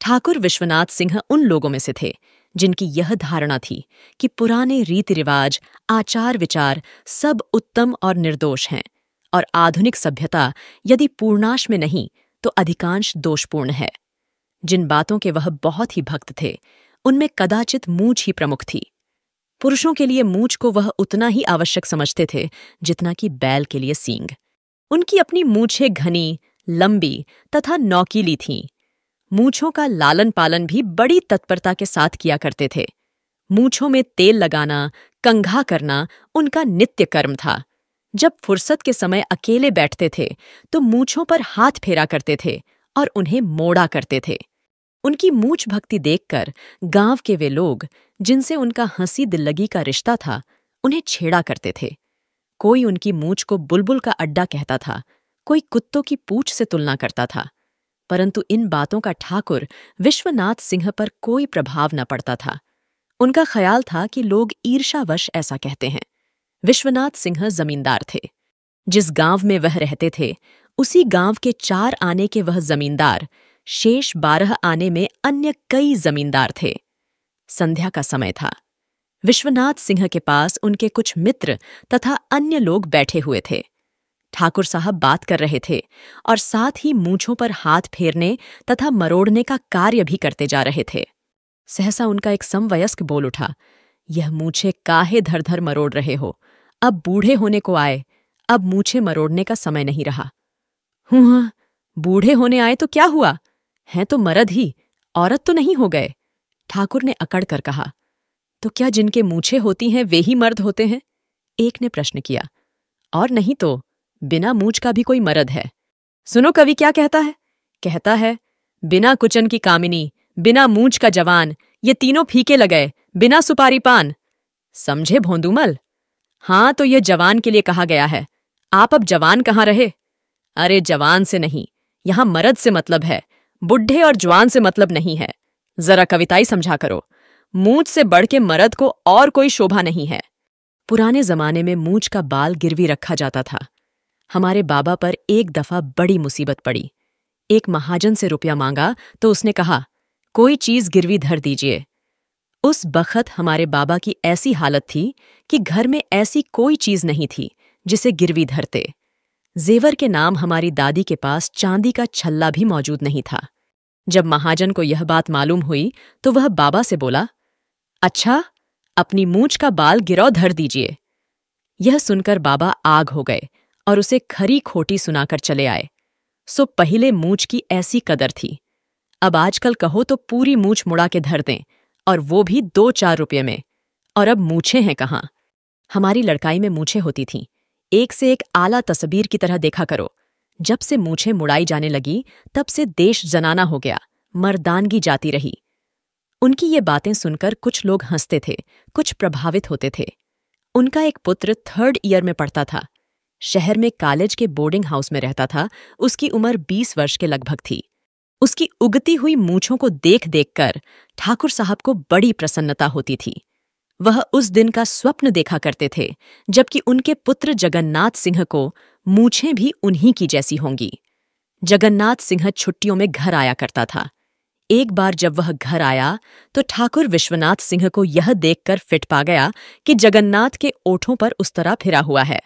ठाकुर विश्वनाथ सिंह उन लोगों में से थे जिनकी यह धारणा थी कि पुराने रीति रिवाज, आचार विचार सब उत्तम और निर्दोष हैं और आधुनिक सभ्यता यदि पूर्णांश में नहीं तो अधिकांश दोषपूर्ण है। जिन बातों के वह बहुत ही भक्त थे उनमें कदाचित मूछ ही प्रमुख थी। पुरुषों के लिए मूछ को वह उतना ही आवश्यक समझते थे जितना कि बैल के लिए सींग। उनकी अपनी मूछें घनी, लंबी तथा नौकीली थीं। मूछों का लालन पालन भी बड़ी तत्परता के साथ किया करते थे। मूछों में तेल लगाना, कंघा करना उनका नित्य कर्म था। जब फुर्सत के समय अकेले बैठते थे तो मूछों पर हाथ फेरा करते थे और उन्हें मोड़ा करते थे। उनकी मूछ भक्ति देखकर गांव के वे लोग जिनसे उनका हंसी दिल्लगी का रिश्ता था उन्हें छेड़ा करते थे। कोई उनकी मूछ को बुलबुल का अड्डा कहता था, कोई कुत्तों की पूंछ से तुलना करता था, परंतु इन बातों का ठाकुर विश्वनाथ सिंह पर कोई प्रभाव न पड़ता था। उनका ख्याल था कि लोग ईर्ष्यावश ऐसा कहते हैं। विश्वनाथ सिंह जमींदार थे। जिस गांव में वह रहते थे उसी गांव के 4 आने के वह जमींदार, शेष 12 आने में अन्य कई जमींदार थे। संध्या का समय था। विश्वनाथ सिंह के पास उनके कुछ मित्र तथा अन्य लोग बैठे हुए थे। ठाकुर साहब बात कर रहे थे और साथ ही मूंछों पर हाथ फेरने तथा मरोड़ने का कार्य भी करते जा रहे थे। सहसा उनका एक समवयस्क बोल उठा, यह मूछे काहे धर धर मरोड़ रहे हो? अब बूढ़े होने को आए, अब मूछे मरोड़ने का समय नहीं रहा। हाँ, बूढ़े होने आए तो क्या हुआ? हैं तो मर्द ही, औरत तो नहीं हो गए। ठाकुर ने अकड़ कर कहा, तो क्या जिनके मूछे होती हैं वे ही मर्द होते हैं? एक ने प्रश्न किया। और नहीं तो बिना मूछ का भी कोई मर्द है। सुनो कवि क्या कहता है। कहता है, बिना कुचन की कामिनी, बिना मूछ का जवान, ये तीनों फीके लगए, बिना सुपारी पान। समझे भोंदूमल? हाँ, तो यह जवान के लिए कहा गया है। आप अब जवान कहाँ रहे? अरे जवान से नहीं, यहां मर्द से मतलब है, बुढ़े और जवान से मतलब नहीं है। जरा कविताई समझा करो। मूछ से बढ़ के मर्द को और कोई शोभा नहीं है। पुराने जमाने में मूछ का बाल गिरवी रखा जाता था। हमारे बाबा पर एक दफा बड़ी मुसीबत पड़ी। एक महाजन से रुपया मांगा तो उसने कहा, कोई चीज गिरवी धर दीजिए। उस बखत हमारे बाबा की ऐसी हालत थी कि घर में ऐसी कोई चीज नहीं थी जिसे गिरवी धरते। जेवर के नाम हमारी दादी के पास चांदी का छल्ला भी मौजूद नहीं था। जब महाजन को यह बात मालूम हुई तो वह बाबा से बोला, अच्छा, अपनी मूछ का बाल गिरौ धर दीजिए। यह सुनकर बाबा आग हो गए और उसे खरी खोटी सुनाकर चले आए। सो पहले मूछ की ऐसी कदर थी। अब आजकल कहो तो पूरी मूछ मुड़ा के धर दें, और वो भी 2-4 रुपये में। और अब मूछें हैं कहाँ? हमारी लड़काई में मूछें होती थीं, एक से एक आला तस्वीर की तरह देखा करो। जब से मूछें मुड़ाई जाने लगी तब से देश जनाना हो गया, मर्दानगी जाती रही। उनकी ये बातें सुनकर कुछ लोग हंसते थे, कुछ प्रभावित होते थे। उनका एक पुत्र 3rd ईयर में पढ़ता था। शहर में कॉलेज के बोर्डिंग हाउस में रहता था। उसकी उम्र 20 वर्ष के लगभग थी। उसकी उगती हुई मूछों को देख देखकर ठाकुर साहब को बड़ी प्रसन्नता होती थी। वह उस दिन का स्वप्न देखा करते थे जबकि उनके पुत्र जगन्नाथ सिंह को मूछें भी उन्हीं की जैसी होंगी। जगन्नाथ सिंह छुट्टियों में घर आया करता था। एक बार जब वह घर आया तो ठाकुर विश्वनाथ सिंह को यह देखकर फिट पा गया कि जगन्नाथ के ओठों पर उस तरह फिरा हुआ है।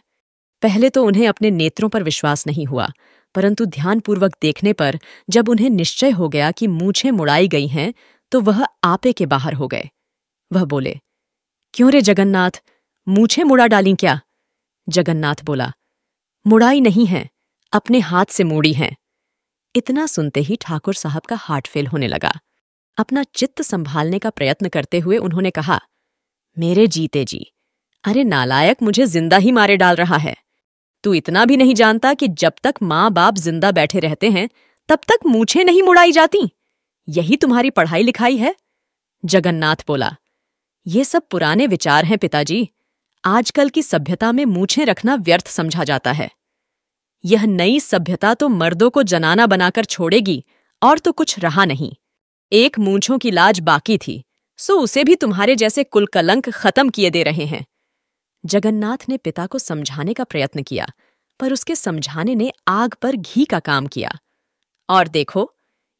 पहले तो उन्हें अपने नेत्रों पर विश्वास नहीं हुआ, परंतु ध्यानपूर्वक देखने पर जब उन्हें निश्चय हो गया कि मूछें मुड़ाई गई हैं तो वह आपे के बाहर हो गए। वह बोले, क्यों रे जगन्नाथ, मूछें मुड़ा डाली क्या? जगन्नाथ बोला, मुड़ाई नहीं है, अपने हाथ से मोड़ी हैं। इतना सुनते ही ठाकुर साहब का हार्ट फेल होने लगा। अपना चित्त संभालने का प्रयत्न करते हुए उन्होंने कहा, मेरे जीते जी, अरे नालायक, मुझे जिंदा ही मारे डाल रहा है। तू इतना भी नहीं जानता कि जब तक माँ बाप जिंदा बैठे रहते हैं तब तक मूछें नहीं मुड़ाई जाती? यही तुम्हारी पढ़ाई लिखाई है? जगन्नाथ बोला, ये सब पुराने विचार हैं पिताजी। आजकल की सभ्यता में मूछें रखना व्यर्थ समझा जाता है। यह नई सभ्यता तो मर्दों को जनाना बनाकर छोड़ेगी, और तो कुछ रहा नहीं। एक मूंछों की लाज बाकी थी, सो उसे भी तुम्हारे जैसे कुलकलंक खत्म किए दे रहे हैं। जगन्नाथ ने पिता को समझाने का प्रयत्न किया, पर उसके समझाने ने आग पर घी का काम किया। और देखो,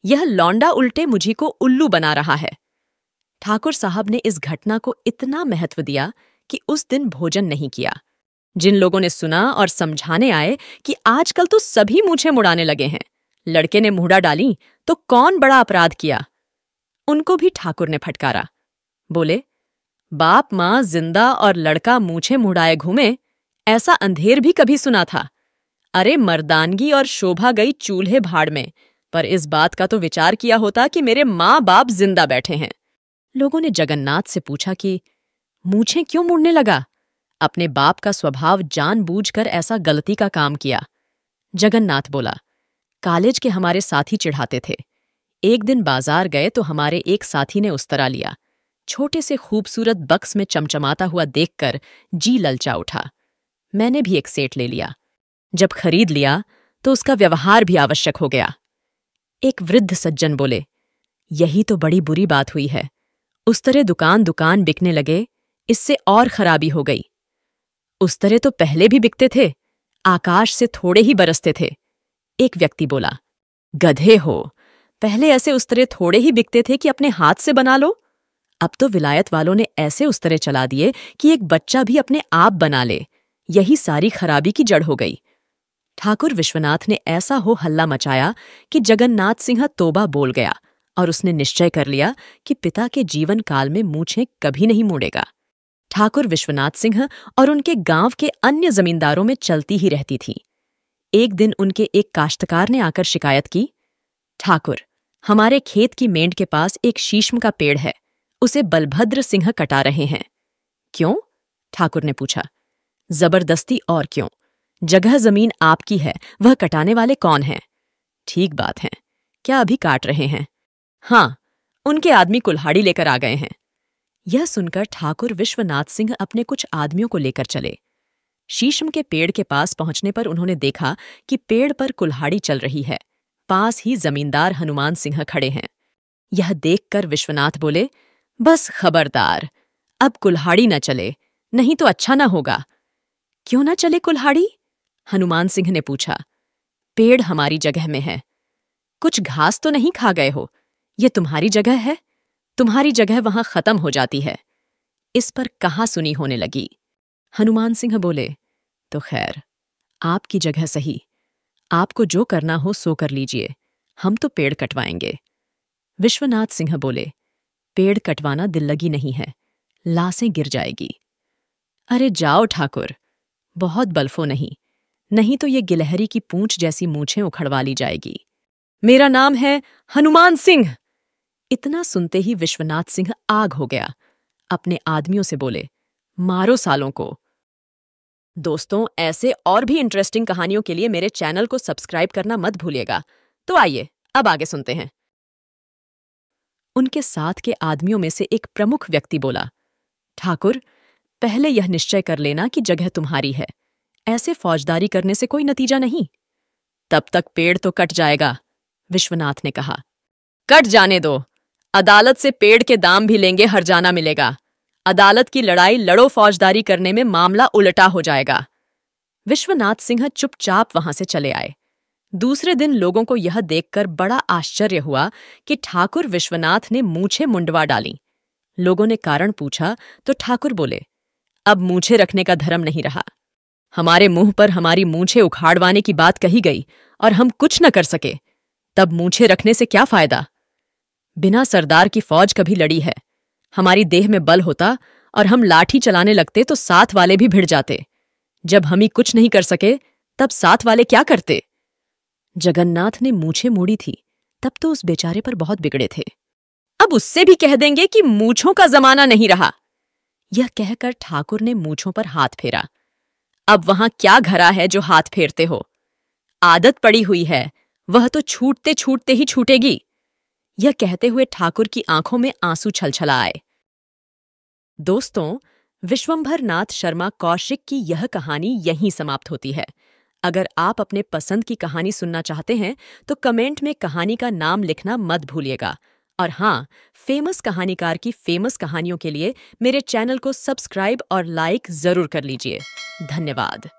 यह लौंडा उल्टे मुझी को उल्लू बना रहा है। ठाकुर साहब ने इस घटना को इतना महत्व दिया कि उस दिन भोजन नहीं किया। जिन लोगों ने सुना और समझाने आए कि आजकल तो सभी मूछें मुड़ाने लगे हैं, लड़के ने मुहड़ा डाली तो कौन बड़ा अपराध किया, उनको भी ठाकुर ने फटकारा। बोले, बाप माँ जिंदा और लड़का मूछें मुड़ाए घूमे, ऐसा अंधेर भी कभी सुना था। अरे मर्दानगी और शोभा गई चूल्हे भाड़ में, पर इस बात का तो विचार किया होता कि मेरे माँ बाप जिंदा बैठे हैं। लोगों ने जगन्नाथ से पूछा कि मूछें क्यों मुड़ने लगा? अपने बाप का स्वभाव जानबूझकर ऐसा गलती का काम किया। जगन्नाथ बोला, कॉलेज के हमारे साथी चिढ़ाते थे। एक दिन बाजार गए तो हमारे एक साथी ने उस्तरा लिया। छोटे से खूबसूरत बक्स में चमचमाता हुआ देखकर जी ललचा उठा। मैंने भी एक सेट ले लिया। जब खरीद लिया तो उसका व्यवहार भी आवश्यक हो गया। एक वृद्ध सज्जन बोले, यही तो बड़ी बुरी बात हुई है। उस्तरे दुकान दुकान बिकने लगे, इससे और खराबी हो गई। उस्तरे तो पहले भी बिकते थे, आकाश से थोड़े ही बरसते थे। एक व्यक्ति बोला, गधे हो, पहले ऐसे उस्तरे थोड़े ही बिकते थे कि अपने हाथ से बना लो। अब तो विलायत वालों ने ऐसे उस्तरे चला दिए कि एक बच्चा भी अपने आप बना ले। यही सारी खराबी की जड़ हो गई। ठाकुर विश्वनाथ ने ऐसा हो हल्ला मचाया कि जगन्नाथ सिंह तोबा बोल गया और उसने निश्चय कर लिया कि पिता के जीवन काल में मूछें कभी नहीं मोड़ेगा। ठाकुर विश्वनाथ सिंह और उनके गांव के अन्य जमींदारों में चलती ही रहती थी। एक दिन उनके एक काश्तकार ने आकर शिकायत की, ठाकुर, हमारे खेत की मेंढ के पास एक शीशम का पेड़ है, उसे बलभद्र सिंह कटा रहे हैं। क्यों? ठाकुर ने पूछा। जबरदस्ती और क्यों? जगह जमीन आपकी है, वह कटाने वाले कौन हैं? ठीक बात है, क्या अभी काट रहे हैं? हाँ, उनके आदमी कुल्हाड़ी लेकर आ गए हैं। यह सुनकर ठाकुर विश्वनाथ सिंह अपने कुछ आदमियों को लेकर चले। शीशम के पेड़ के पास पहुंचने पर उन्होंने देखा कि पेड़ पर कुल्हाड़ी चल रही है। पास ही जमींदार हनुमान सिंह खड़े हैं। यह देखकर विश्वनाथ बोले, बस खबरदार, अब कुल्हाड़ी न चले, नहीं तो अच्छा न होगा। क्यों न चले कुल्हाड़ी? हनुमान सिंह ने पूछा। पेड़ हमारी जगह में है। कुछ घास तो नहीं खा गए हो? ये तुम्हारी जगह है, तुम्हारी जगह वहां खत्म हो जाती है। इस पर कहाँ सुनी होने लगी। हनुमान सिंह बोले, तो खैर, आपकी जगह सही, आपको जो करना हो सो कर लीजिए, हम तो पेड़ कटवाएंगे। विश्वनाथ सिंह बोले, पेड़ कटवाना दिल्लगी नहीं है, लाशें गिर जाएगी। अरे जाओ ठाकुर, बहुत बल्फो नहीं, नहीं तो ये गिलहरी की पूंछ जैसी मूछें उखड़वा ली जाएगी। मेरा नाम है हनुमान सिंह। इतना सुनते ही विश्वनाथ सिंह आग हो गया। अपने आदमियों से बोले, मारो सालों को। दोस्तों, ऐसे और भी इंटरेस्टिंग कहानियों के लिए मेरे चैनल को सब्सक्राइब करना मत भूलिएगा। तो आइए अब आगे सुनते हैं। उनके साथ के आदमियों में से एक प्रमुख व्यक्ति बोला, ठाकुर, पहले यह निश्चय कर लेना कि जगह तुम्हारी है। ऐसे फौजदारी करने से कोई नतीजा नहीं। तब तक पेड़ तो कट जाएगा, विश्वनाथ ने कहा। कट जाने दो, अदालत से पेड़ के दाम भी लेंगे, हर्जाना मिलेगा। अदालत की लड़ाई लड़ो, फौजदारी करने में मामला उलटा हो जाएगा। विश्वनाथ सिंह चुपचाप वहां से चले आए। दूसरे दिन लोगों को यह देखकर बड़ा आश्चर्य हुआ कि ठाकुर विश्वनाथ ने मूछें मुंडवा डाली। लोगों ने कारण पूछा तो ठाकुर बोले, अब मूछें रखने का धर्म नहीं रहा। हमारे मुंह पर हमारी मूछें उखाड़वाने की बात कही गई और हम कुछ न कर सके, तब मूछें रखने से क्या फायदा? बिना सरदार की फौज कभी लड़ी है। हमारी देह में बल होता और हम लाठी चलाने लगते तो साथ वाले भी भिड़ जाते। जब हम ही कुछ नहीं कर सके, तब साथ वाले क्या करते? जगन्नाथ ने मूछें मोड़ी थी, तब तो उस बेचारे पर बहुत बिगड़े थे। अब उससे भी कह देंगे कि मूछों का जमाना नहीं रहा। यह कहकर ठाकुर ने मूछों पर हाथ फेरा। अब वहां क्या घरा है जो हाथ फेरते हो? आदत पड़ी हुई है, वह तो छूटते छूटते ही छूटेगी। यह कहते हुए ठाकुर की आंखों में आंसू छलछला आए। दोस्तों, विश्वंभर नाथ शर्मा कौशिक की यह कहानी यहीं समाप्त होती है। अगर आप अपने पसंद की कहानी सुनना चाहते हैं तो कमेंट में कहानी का नाम लिखना मत भूलिएगा। और हाँ, फेमस कहानीकार की फेमस कहानियों के लिए मेरे चैनल को सब्सक्राइब और लाइक जरूर कर लीजिए। धन्यवाद।